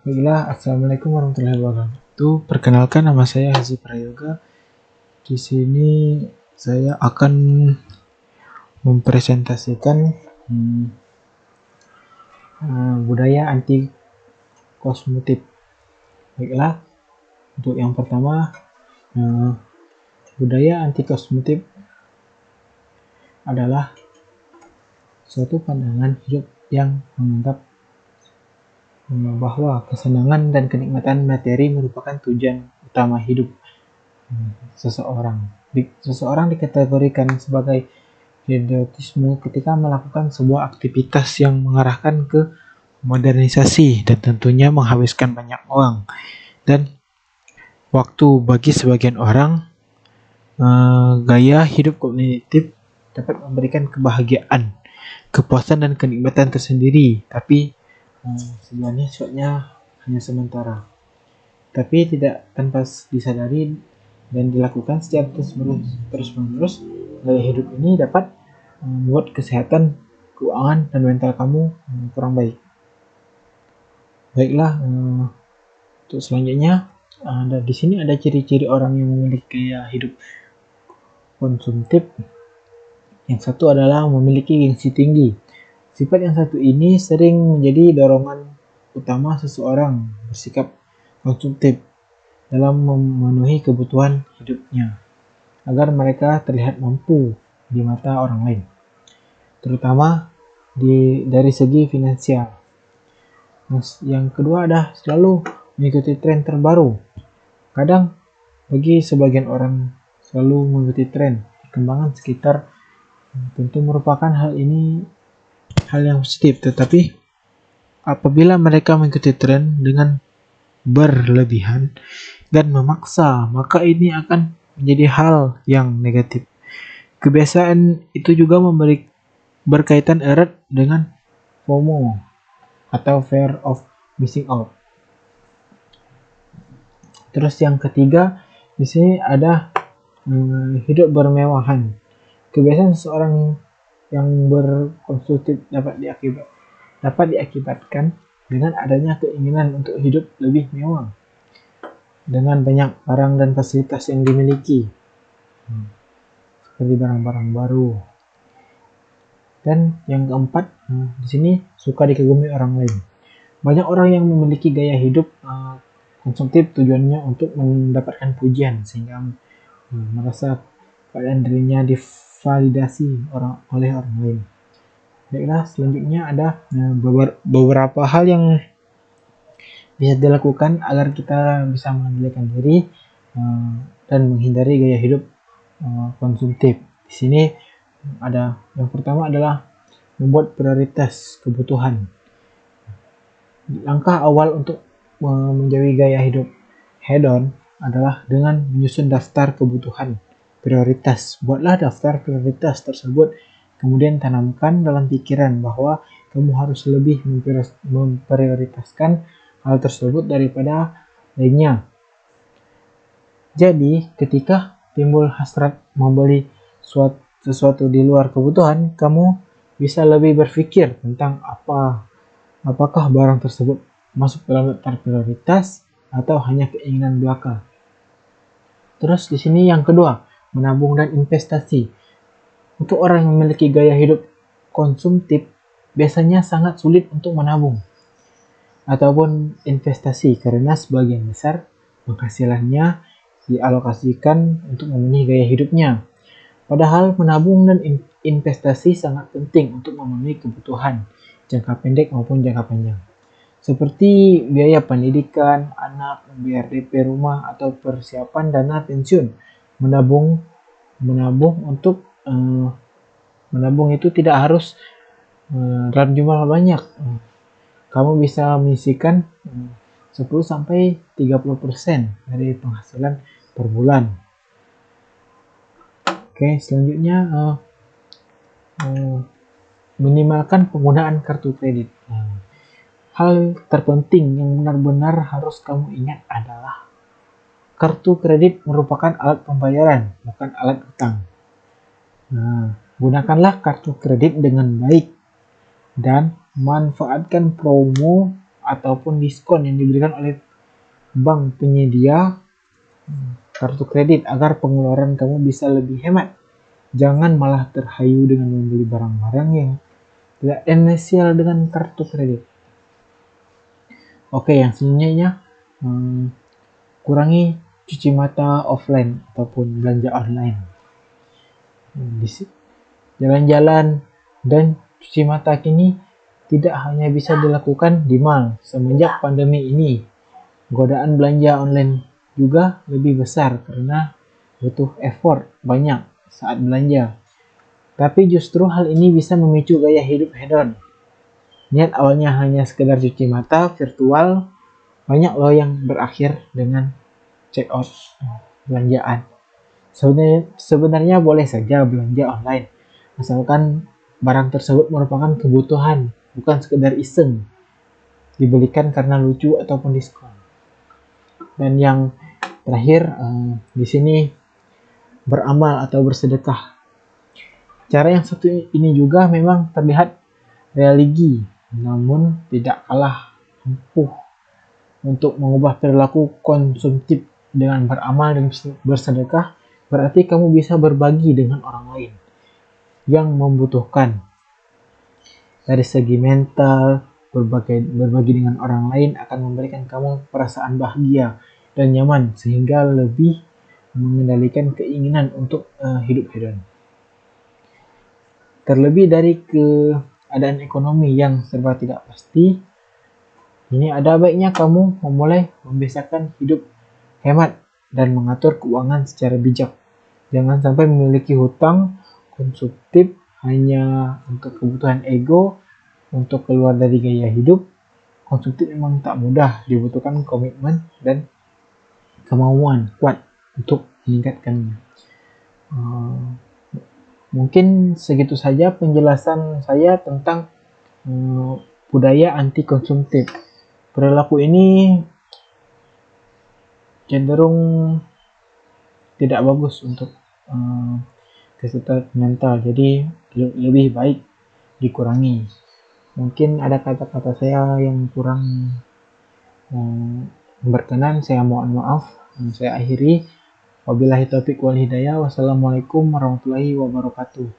Baiklah, Assalamualaikum warahmatullahi wabarakatuh. Perkenalkan, nama saya Haji Prayoga. Di sini saya akan mempresentasikan budaya anti kosmetik. Baiklah, untuk yang pertama, budaya anti kosmetik adalah suatu pandangan hidup yang menganggap bahwa kesenangan dan kenikmatan materi merupakan tujuan utama hidup seseorang. Seseorang dikategorikan sebagai hedonisme ketika melakukan sebuah aktivitas yang mengarahkan ke modernisasi dan tentunya menghabiskan banyak uang dan waktu. Bagi sebagian orang, gaya hidup kognitif dapat memberikan kebahagiaan, kepuasan dan kenikmatan tersendiri, tapi sebenarnya sifatnya hanya sementara, tapi tidak tanpa disadari dan dilakukan secara terus-menerus. Gaya hidup ini dapat membuat kesehatan, keuangan, dan mental kamu kurang baik. Baiklah, untuk selanjutnya, di sini ada ciri-ciri orang yang memiliki gaya hidup konsumtif. Yang satu adalah memiliki gengsi tinggi. Sifat yang satu ini sering menjadi dorongan utama seseorang bersikap konsumtif dalam memenuhi kebutuhan hidupnya, agar mereka terlihat mampu di mata orang lain, terutama dari segi finansial. Yang kedua adalah selalu mengikuti tren terbaru. Kadang bagi sebagian orang, selalu mengikuti tren perkembangan sekitar tentu merupakan hal yang positif, tetapi apabila mereka mengikuti tren dengan berlebihan dan memaksa, maka ini akan menjadi hal yang negatif. Kebiasaan itu juga berkaitan erat dengan FOMO atau fear of missing out. Terus yang ketiga, di sini ada hidup bermewahan. Kebiasaan seseorang yang berkonsumtif dapat diakibatkan dengan adanya keinginan untuk hidup lebih mewah dengan banyak barang dan fasilitas yang dimiliki, seperti barang-barang baru. Dan yang keempat, di sini suka dikagumi orang lain. Banyak orang yang memiliki gaya hidup konsumtif tujuannya untuk mendapatkan pujian, sehingga merasa keadaan dirinya divalidasi oleh orang lain. Baiklah, selanjutnya ada beberapa hal yang bisa dilakukan agar kita bisa mengendalikan diri dan menghindari gaya hidup konsumtif. Di sini ada yang pertama adalah membuat prioritas kebutuhan. Langkah awal untuk menjauhi gaya hidup hedon adalah dengan menyusun daftar kebutuhan prioritas. Buatlah daftar prioritas tersebut, kemudian tanamkan dalam pikiran bahwa kamu harus lebih memprioritaskan hal tersebut daripada lainnya. Jadi, ketika timbul hasrat membeli sesuatu di luar kebutuhan, kamu bisa lebih berpikir tentang apakah barang tersebut masuk dalam daftar prioritas atau hanya keinginan belaka. Terus di sini yang kedua, menabung dan investasi. Untuk orang yang memiliki gaya hidup konsumtif, biasanya sangat sulit untuk menabung ataupun investasi karena sebagian besar penghasilannya dialokasikan untuk memenuhi gaya hidupnya. Padahal menabung dan investasi sangat penting untuk memenuhi kebutuhan jangka pendek maupun jangka panjang, seperti biaya pendidikan anak, biaya DP rumah, atau persiapan dana pensiun. Menabung itu tidak harus dalam jumlah banyak. Kamu bisa menyisihkan 10-30% dari penghasilan per bulan. Oke, selanjutnya minimalkan penggunaan kartu kredit. Hal terpenting yang benar-benar harus kamu ingat adalah kartu kredit merupakan alat pembayaran, bukan alat utang. Gunakanlah kartu kredit dengan baik dan manfaatkan promo ataupun diskon yang diberikan oleh bank penyedia kartu kredit agar pengeluaran kamu bisa lebih hemat. Jangan malah terhayu dengan membeli barang-barang yang tidak esensial dengan kartu kredit. Oke, yang selanjutnya kurangi cuci mata offline ataupun belanja online. Jalan-jalan dan cuci mata kini tidak hanya bisa dilakukan di mall. Semenjak pandemi ini, godaan belanja online juga lebih besar karena butuh effort banyak saat belanja. Tapi justru hal ini bisa memicu gaya hidup hedon. Niat awalnya hanya sekedar cuci mata virtual, banyak loh yang berakhir dengan check out belanjaan. Sebenarnya boleh saja belanja online, asalkan barang tersebut merupakan kebutuhan, bukan sekedar iseng, dibelikan karena lucu ataupun diskon. Dan yang terakhir di sini beramal atau bersedekah. Cara yang satu ini juga memang terlihat religi, namun tidak kalah ampuh untuk mengubah perilaku konsumtif. Dengan beramal dan bersedekah, berarti kamu bisa berbagi dengan orang lain yang membutuhkan. Dari segi mental, berbagi dengan orang lain akan memberikan kamu perasaan bahagia dan nyaman sehingga lebih mengendalikan keinginan untuk hidup hedon. Terlebih dari keadaan ekonomi yang serba tidak pasti, ini ada baiknya kamu memulai membiasakan hidup hemat dan mengatur keuangan secara bijak. Jangan sampai memiliki hutang konsumtif hanya untuk kebutuhan ego, untuk keluar dari gaya hidup. Konsumtif memang tak mudah, dibutuhkan komitmen dan kemauan kuat untuk meningkatkannya. Mungkin segitu saja penjelasan saya tentang budaya anti konsumtif. Perilaku ini cenderung tidak bagus untuk kesehatan mental, jadi lebih baik dikurangi. Mungkin ada kata-kata saya yang kurang berkenan, saya mohon maaf. Saya akhiri. Wabillahi taufiq wal hidayah. Wassalamualaikum warahmatullahi wabarakatuh.